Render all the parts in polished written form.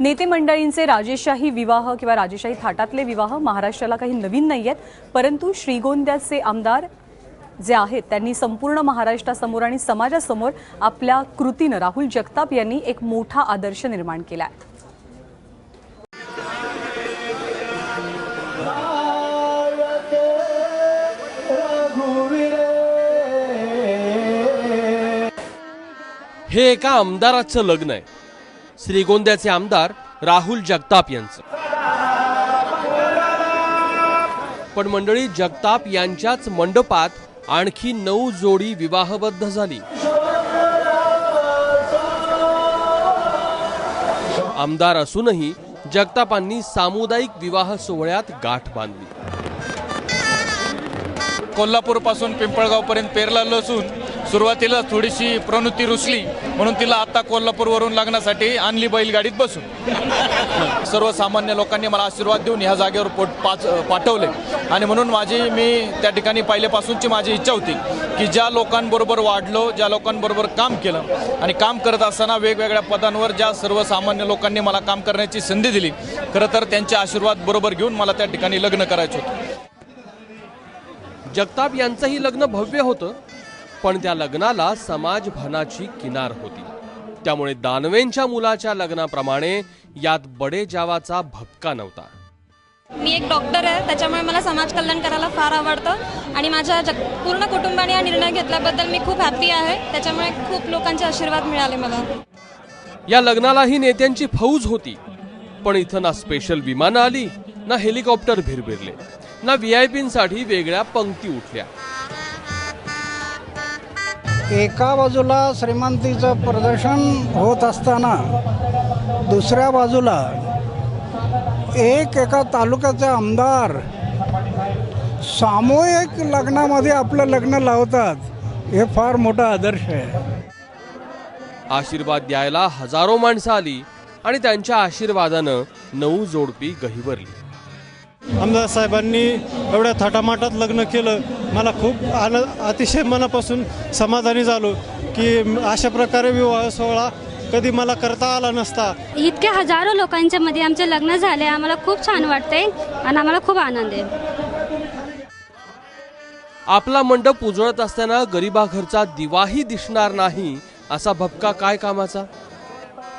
नेते मंडळींचे राजेशाही विवाह किंवा राजेशाही थाटातले विवाह महाराष्ट्राला काही नवीन नाहीयेत, परंतु श्रीगोंद्याचे आमदार जे आहेत त्यांनी संपूर्ण महाराष्ट्रासमोर आणि समाजासमोर आपल्या कृतीने राहुल जगताप यांनी एक मोठा आदर्श निर्माण केला आहे। हे एका आमदाराचं लग्न आहे, श्रीगोंद्याचे आमदार राहुल जगताप यांचं। पण मंडळी, जगताप यांच्याच मंडपात आणखी 9 जोडी विवाहबद्ध झाली। आमदार असूनही जगतापांनी सामुदायिक विवाह सोहळ्यात गाठ बांधली। कोल्हापूर पासून पिंपळगाव पर्यंत पेरला लसून सुरुवातीला थोडीशी प्रवृत्ती रुसली, म्हणून तिला आता कोल्हापूरवरून लग्नासाठी आणली बैलगाडीत बसून। सर्वसामान्य लोकांनी मला आशीर्वाद देऊन ह्या जागेवर पाठवले आणि म्हणून मी त्या ठिकाणी पहिल्यापासूनची माझी इच्छा होती की ज्या लोकांबरोबर वाढलो, ज्या लोकांबरोबर काम केलं आणि काम करत असताना वेगवेगळ्या पदांवर ज्या सर्वसामान्य लोकांनी मला काम करण्याची संधी दिली, खरं तर त्यांचे आशीर्वाद बरोबर घेऊन मला त्या ठिकाणी लग्न करायचं होतं। जगताप यांचंही लग्न भव्य होतं, पण त्या लग्नाला समाजभानाची किनार होती। त्यामुळे दानवेंच्या मुलाच्या लग्नाप्रमाणे यात बडे जावाचा भपका नव्हता। मी एक डॉक्टर आहे, त्याच्यामुळे मला समाज कल्याण करायला फार आवडतं आणि माझ्या पूर्ण कुटुंबाने हा निर्णय घेतल्याबद्दल मी खूप हॅपी आहे। त्याच्यामुळे खूप लोकांचे आशीर्वाद मिळाले मला। या लग्नालाही नेत्यांची फौज होती, पण इथं ना स्पेशल विमानं आली, ना हेलिकॉप्टर भिरभिरले, ना व्हीआयपींसाठी वेगळ्या पंक्ती उठल्या। एका बाजूला श्रीमंतीचं प्रदर्शन होत असताना दुसऱ्या बाजूला एका तालुक्याचे आमदार सामूहिक लग्नामध्ये आपलं लग्न लावतात, हे फार मोठा आदर्श आहे। आशीर्वाद द्यायला हजारो माणसं आली आणि त्यांच्या आशीर्वादानं 9 जोडपी गहिवरली। आमदार साहेबांनी एवढ्या थाटामाटात लग्न केलं, मला खूप अतिशय मनापासून समाधानी झालो की अशा प्रकारे विवाह सोहळा कधी मला करता आला नसता। इतक्या हजारो लोकांच्या मध्ये आमचे लग्न झाले, आम्हाला खूप छान वाटते आणि आम्हाला खूप आनंद आहे। आपला मंडप उजळत असताना गरिबाघरचा दिवाही दिसणार नाही असा भपका काय कामाचा?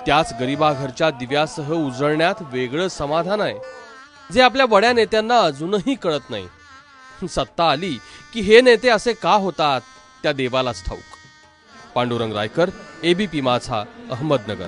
त्याच गरिबाघरच्या दिव्यासह उजळण्यात वेगळं समाधान आहे, जे आपल्या बड्या नेत्यांना अजूनही कळत नाही। सत्ता आली की हे नेते असे का होतात, त्या देवालाच ठाऊक। पांडुरंग रायकर, एबीपी माझा, अहमदनगर।